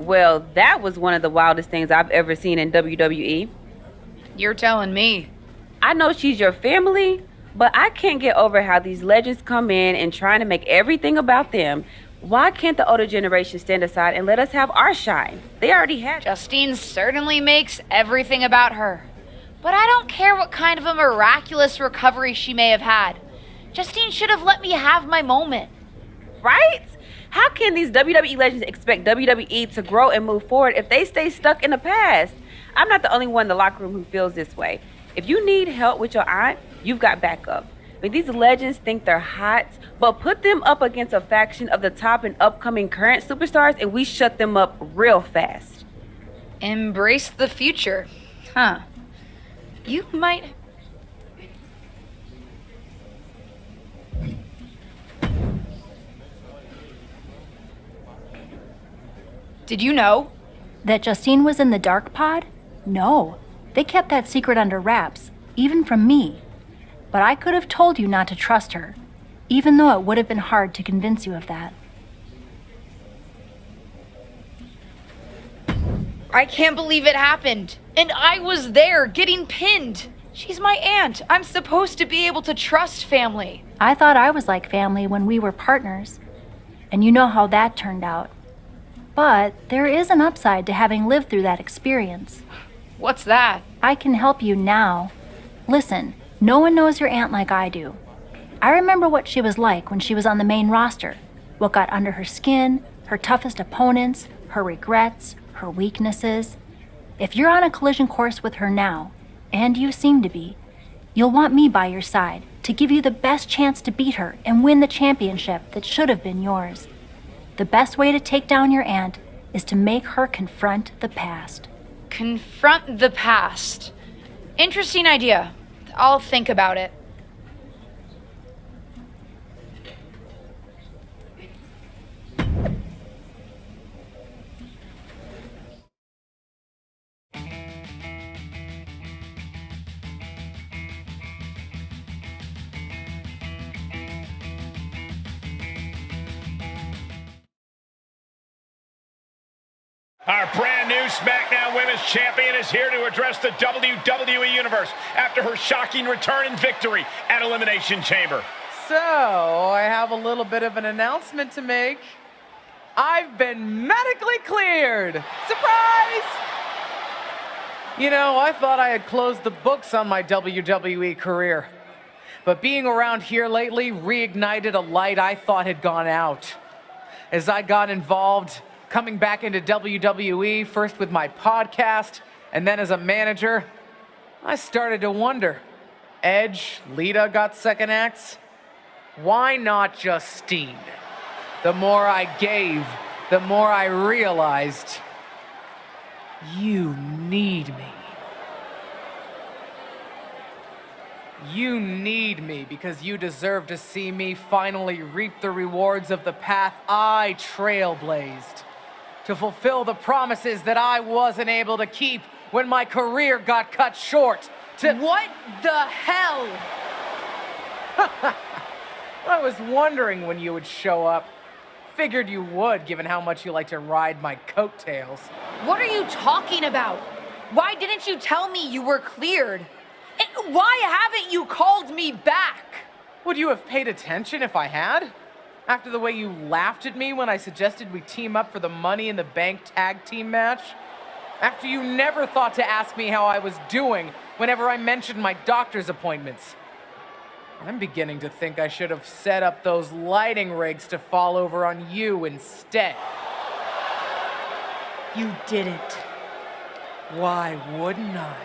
Well, that was one of the wildest things I've ever seen in WWE. You're telling me. I know she's your family, but I can't get over how these legends come in and trying to make everything about them. Why can't the older generation stand aside and let us have our shine? They already had it. Justine certainly makes everything about her. But I don't care what kind of a miraculous recovery she may have had. Justine should have let me have my moment. Right? How can these WWE legends expect WWE to grow and move forward if they stay stuck in the past? I'm not the only one in the locker room who feels this way. If you need help with your aunt, you've got backup. I mean, these legends think they're hot, but put them up against a faction of the top and upcoming current superstars and we shut them up real fast. Embrace the future. Huh. You might... Did you know? That Justine was in the dark pod? No. They kept that secret under wraps, even from me. But I could have told you not to trust her, even though it would have been hard to convince you of that. I can't believe it happened. And I was there, getting pinned. She's my aunt. I'm supposed to be able to trust family. I thought I was like family when we were partners. And you know how that turned out. But there is an upside to having lived through that experience. What's that? I can help you now. Listen, no one knows your aunt like I do. I remember what she was like when she was on the main roster, what got under her skin, her toughest opponents, her regrets, her weaknesses. If you're on a collision course with her now, and you seem to be, you'll want me by your side to give you the best chance to beat her and win the championship that should have been yours. The best way to take down your aunt is to make her confront the past. Confront the past. Interesting idea. I'll think about it. Our brand new SmackDown Women's Champion is here to address the WWE Universe after her shocking return and victory at Elimination Chamber. So, I have a little bit of an announcement to make. I've been medically cleared! Surprise! You know, I thought I had closed the books on my WWE career. But being around here lately reignited a light I thought had gone out. As I got involved, coming back into WWE, first with my podcast, and then as a manager, I started to wonder. Edge, Lita got second acts. Why not Justine? The more I gave, the more I realized, you need me. You need me because you deserve to see me finally reap the rewards of the path I trailblazed. To fulfill the promises that I wasn't able to keep when my career got cut short. What the hell? I was wondering when you would show up. Figured you would, given how much you like to ride my coattails. What are you talking about? Why didn't you tell me you were cleared? And why haven't you called me back? Would you have paid attention if I had? After the way you laughed at me when I suggested we team up for the Money in the Bank tag team match? After you never thought to ask me how I was doing whenever I mentioned my doctor's appointments? I'm beginning to think I should have set up those lighting rigs to fall over on you instead. You didn't. Why wouldn't I?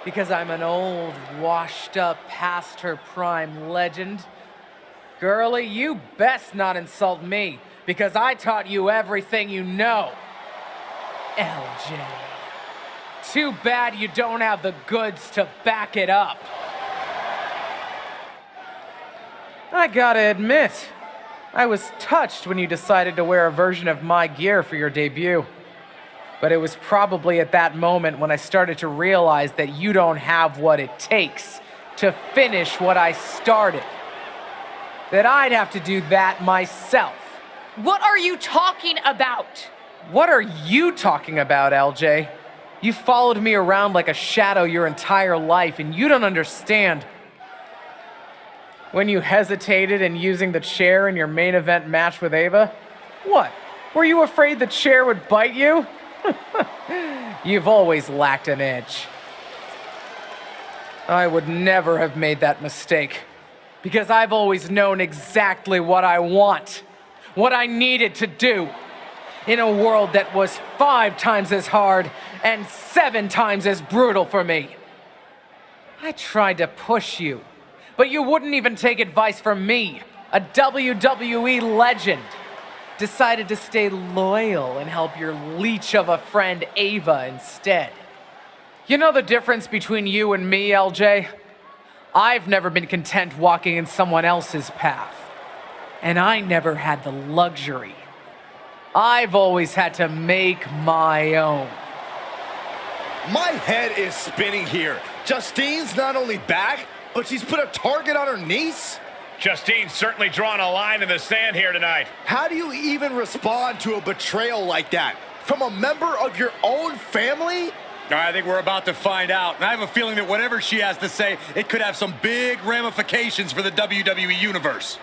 Because I'm an old, washed-up, past-her-prime legend. Girlie, you best not insult me, because I taught you everything you know. LJ. Too bad you don't have the goods to back it up. I gotta admit, I was touched when you decided to wear a version of my gear for your debut. But it was probably at that moment when I started to realize that you don't have what it takes to finish what I started. That I'd have to do that myself. What are you talking about? What are you talking about, LJ? You followed me around like a shadow your entire life, and you don't understand. When you hesitated in using the chair in your main event match with Ava, what? Were you afraid the chair would bite you? You've always lacked an edge. I would never have made that mistake, because I've always known exactly what I want, what I needed to do, in a world that was 5 times as hard and 7 times as brutal for me. I tried to push you, but you wouldn't even take advice from me, a WWE legend. Decided to stay loyal and help your leech of a friend Ava instead. You know the difference between you and me, LJ? I've never been content walking in someone else's path. And I never had the luxury. I've always had to make my own. My head is spinning here. Justine's not only back, but she's put a target on her niece? Justine's certainly drawn a line in the sand here tonight. How do you even respond to a betrayal like that? From a member of your own family? I think we're about to find out. And I have a feeling that whatever she has to say, it could have some big ramifications for the WWE Universe.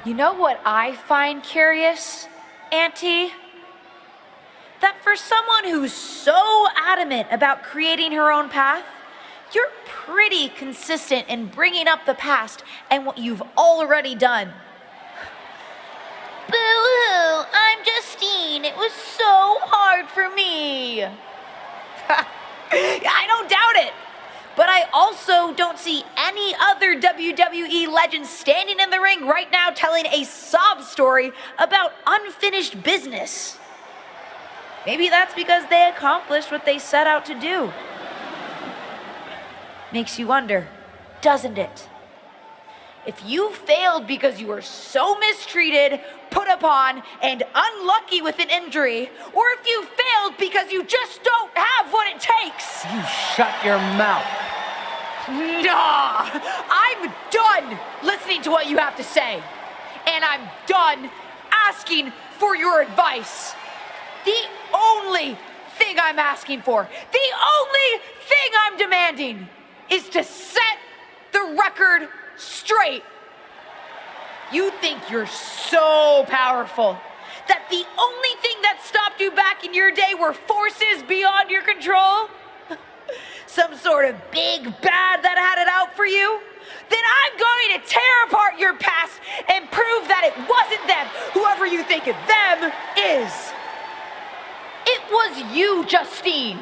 You know what I find curious, Auntie? That for someone who's so adamant about creating her own path, you're pretty consistent in bringing up the past and what you've already done. Boo-hoo, I'm Justine. It was so hard for me. I don't doubt it. But I also don't see any other WWE legends standing in the ring right now telling a sob story about unfinished business. Maybe that's because they accomplished what they set out to do. Makes you wonder, doesn't it? If you failed because you were so mistreated, put upon, and unlucky with an injury, or if you failed because you just don't have what it takes. You shut your mouth. Nah, I'm done listening to what you have to say. And I'm done asking for your advice. The only thing I'm asking for, the only thing I'm demanding is to set the record straight. You think you're so powerful that the only thing that stopped you back in your day were forces beyond your control? Some sort of big bad that had it out for you? Then I'm going to tear apart your past and prove that it wasn't them, whoever you think them is. It was you, Justine.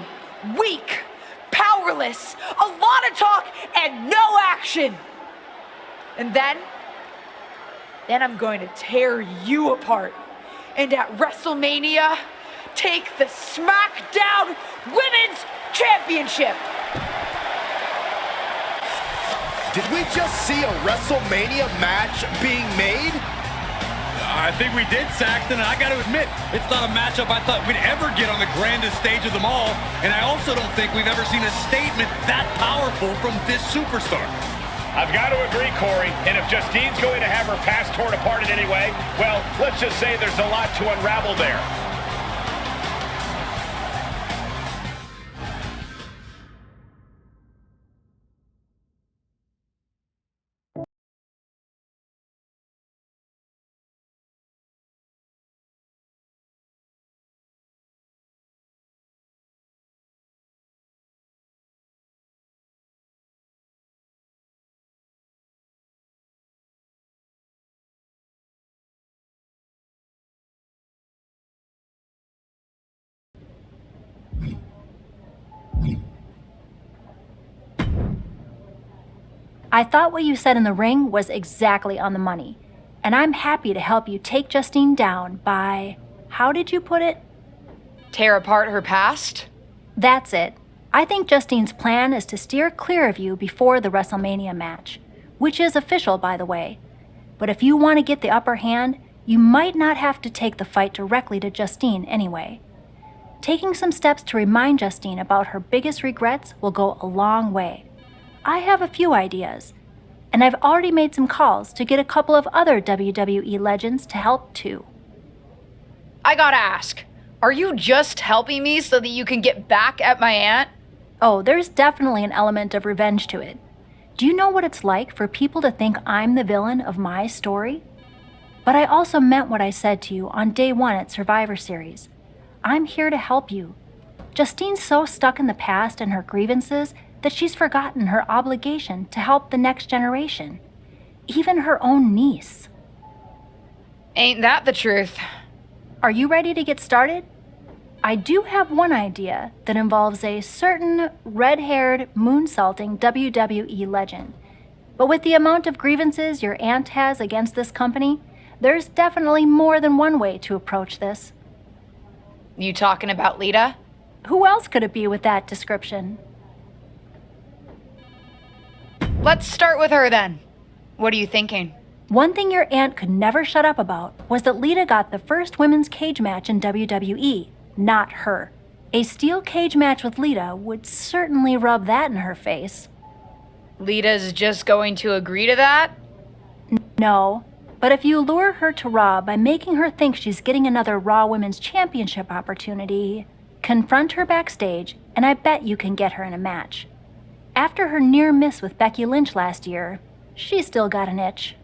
Weak, powerless, a lot of talk and no action. And then I'm going to tear you apart. And at WrestleMania, take the SmackDown Women's Championship. Did we just see a WrestleMania match being made? I think we did, Saxton, and I got to admit, it's not a matchup I thought we'd ever get on the grandest stage of them all, and I also don't think we've ever seen a statement that powerful from this superstar. I've got to agree, Corey, and if Justine's going to have her past torn apart in any way, well, let's just say there's a lot to unravel there. I thought what you said in the ring was exactly on the money, and I'm happy to help you take Justine down by, how did you put it? Tear apart her past? That's it. I think Justine's plan is to steer clear of you before the WrestleMania match, which is official, by the way. But if you want to get the upper hand, you might not have to take the fight directly to Justine anyway. Taking some steps to remind Justine about her biggest regrets will go a long way. I have a few ideas, And I've already made some calls to get a couple of other WWE legends to help too. I gotta ask, are you just helping me so that you can get back at my aunt? Oh, there's definitely an element of revenge to it. Do you know what it's like for people to think I'm the villain of my story? But I also meant what I said to you on day 1 at Survivor Series. I'm here to help you. Justine's so stuck in the past and her grievances that she's forgotten her obligation to help the next generation. Even her own niece. Ain't that the truth? Are you ready to get started? I do have one idea that involves a certain red-haired, moonsaulting WWE legend. But with the amount of grievances your aunt has against this company, there's definitely more than one way to approach this. You talking about Lita? Who else could it be with that description? Let's start with her then. What are you thinking? One thing your aunt could never shut up about was that Lita got the first women's cage match in WWE, not her. A steel cage match with Lita would certainly rub that in her face. Lita's just going to agree to that? No, but if you lure her to Raw by making her think she's getting another Raw Women's Championship opportunity, confront her backstage, and I bet you can get her in a match. After her near miss with Becky Lynch last year, she's still got an itch.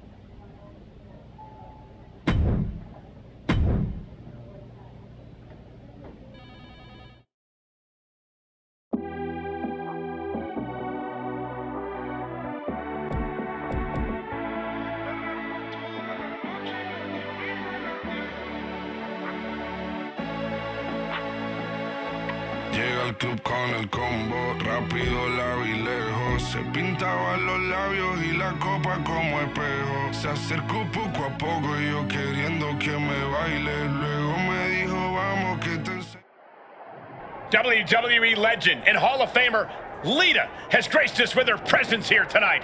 Llega al club con el combo, rápido la vi lejos. Se pintaba los labios y la copa como espejo. Se acercó poco a poco y yo queriendo que me baile. Luego me dijo, vamos que te enseño. WWE legend and Hall of Famer Lita has graced us with her presence here tonight.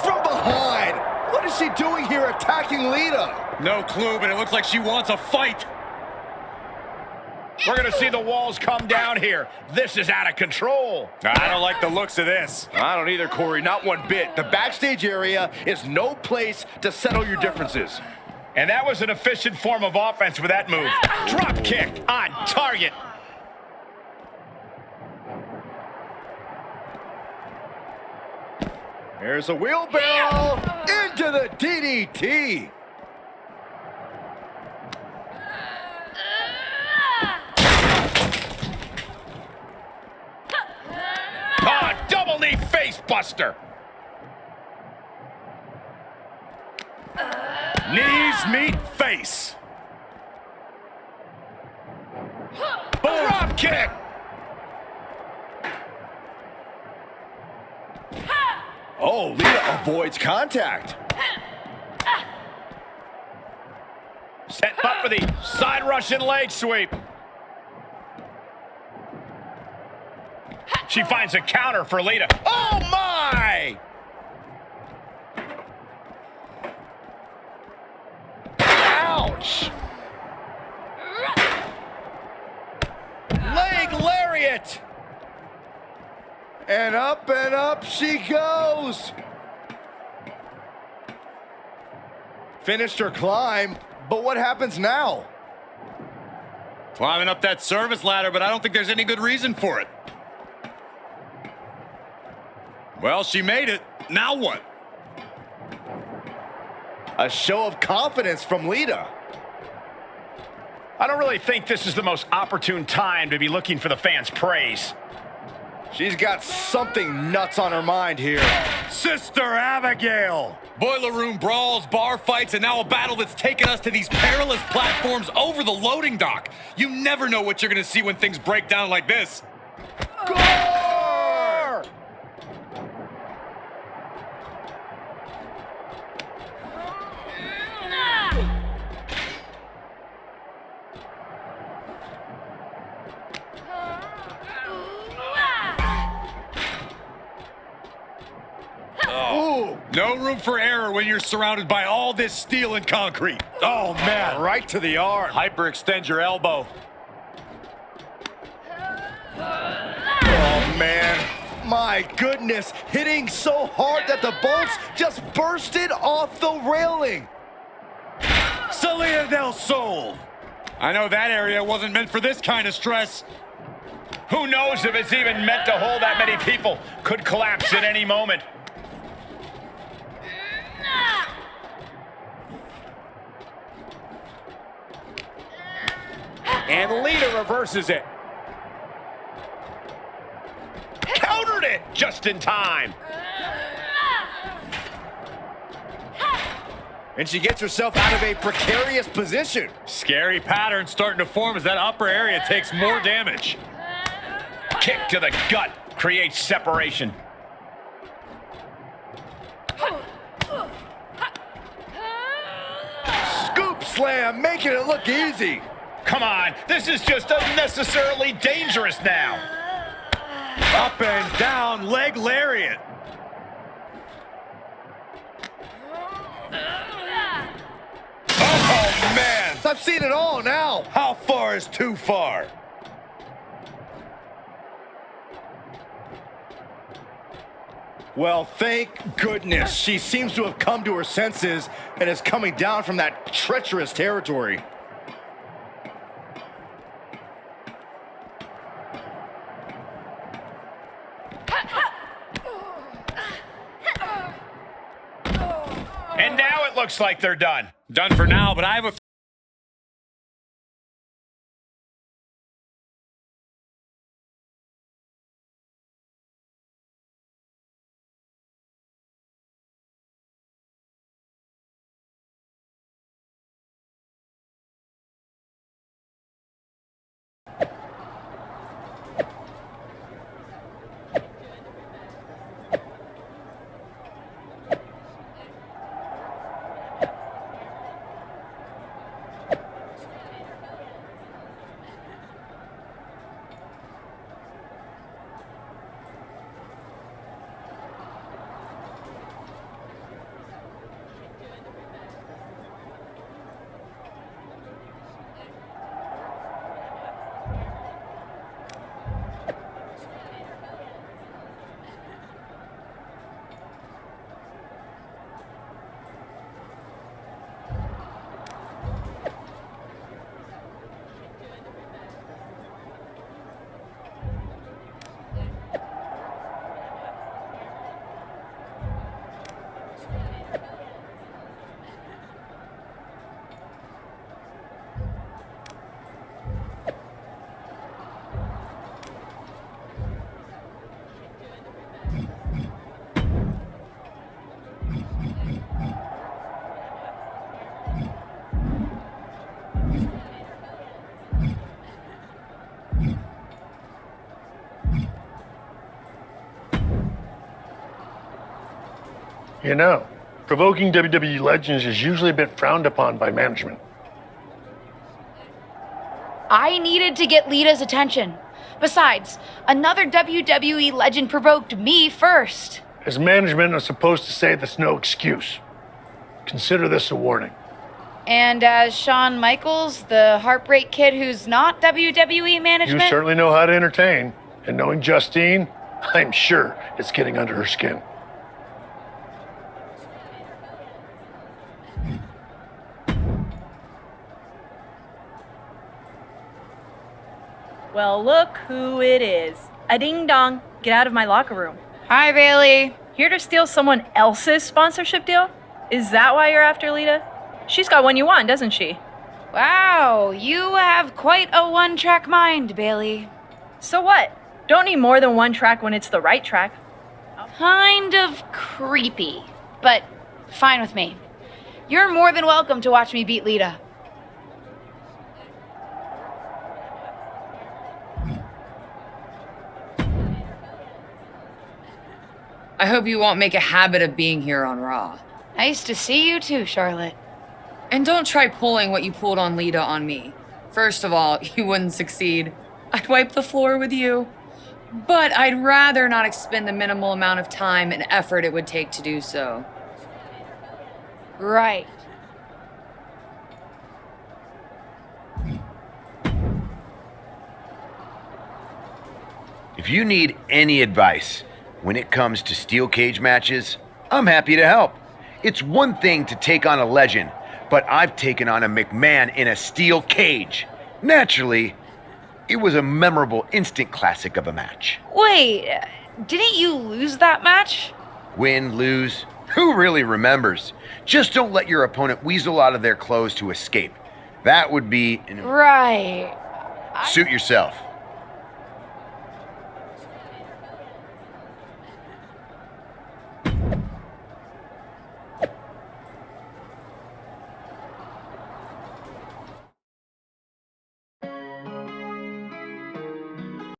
From behind! What is she doing here attacking Lita? No clue, but it looks like she wants a fight. We're going to see the walls come down here. This is out of control. I don't like the looks of this. I don't either, Corey, not one bit. The backstage area is no place to settle your differences. And that was an efficient form of offense with that move. Drop kick on target. There's a wheelbarrow into the DDT. Oh, double knee face buster. Knees meet face. Drop kick. Oh, Lita avoids contact. Set up for the side Russian leg sweep. She finds a counter for Lita. Oh, my! Ouch! Leg lariat! And up she goes. Finished her climb, but what happens now? Climbing up that service ladder, but I don't think there's any good reason for it. Well, she made it. Now what? A show of confidence from Lita. I don't really think this is the most opportune time to be looking for the fans' praise. She's got something nuts on her mind here. Sister Abigail. Boiler room brawls, bar fights, and now a battle that's taken us to these perilous platforms over the loading dock. You never know what you're going to see when things break down like this. Gore! No room for error when you're surrounded by all this steel and concrete. Oh, man. Right to the arm. Hyperextend your elbow. Oh, man. my goodness, hitting so hard that the bolts just bursted off the railing. Salida del Sol. I know that area wasn't meant for this kind of stress. Who knows if it's even meant to hold that many people? Could collapse at any moment. And Lita reverses it. Countered it just in time. And she gets herself out of a precarious position. Scary pattern starting to form as that upper area takes more damage. Kick to the gut creates separation. Scoop slam, making it look easy. Come on, this is just unnecessarily dangerous now. Up and down, leg lariat. Oh, man. I've seen it all now. How far is too far? Well, thank goodness. She seems to have come to her senses and is coming down from that treacherous territory. And now it looks like they're done. Done for now, but I have a You know, provoking WWE legends is usually a bit frowned upon by management. I needed to get Lita's attention. Besides, another WWE legend provoked me first. As management, I'm supposed to say that's no excuse. Consider this a warning. And as Shawn Michaels, the Heartbreak Kid who's not WWE management? You certainly know how to entertain. And knowing Justine, I'm sure it's getting under her skin. Well, look who it is. A ding-dong. Get out of my locker room. Hi, Bailey. Here to steal someone else's sponsorship deal? Is that why you're after Lita? She's got one you want, doesn't she? Wow, you have quite a one-track mind, Bailey. So what? Don't need more than one track when it's the right track. Kind of creepy, but fine with me. You're more than welcome to watch me beat Lita. I hope you won't make a habit of being here on Raw. Nice to see you too, Charlotte. And don't try pulling what you pulled on Lita on me. First of all, you wouldn't succeed. I'd wipe the floor with you. But I'd rather not expend the minimal amount of time and effort it would take to do so. Right. If you need any advice, When it comes to steel cage matches, I'm happy to help. It's one thing to take on a legend, but I've taken on a McMahon in a steel cage. Naturally, it was a memorable instant classic of a match. Wait, didn't you lose that match? Win, lose, who really remembers? Just don't let your opponent weasel out of their clothes to escape. That would be... Right. Suit yourself.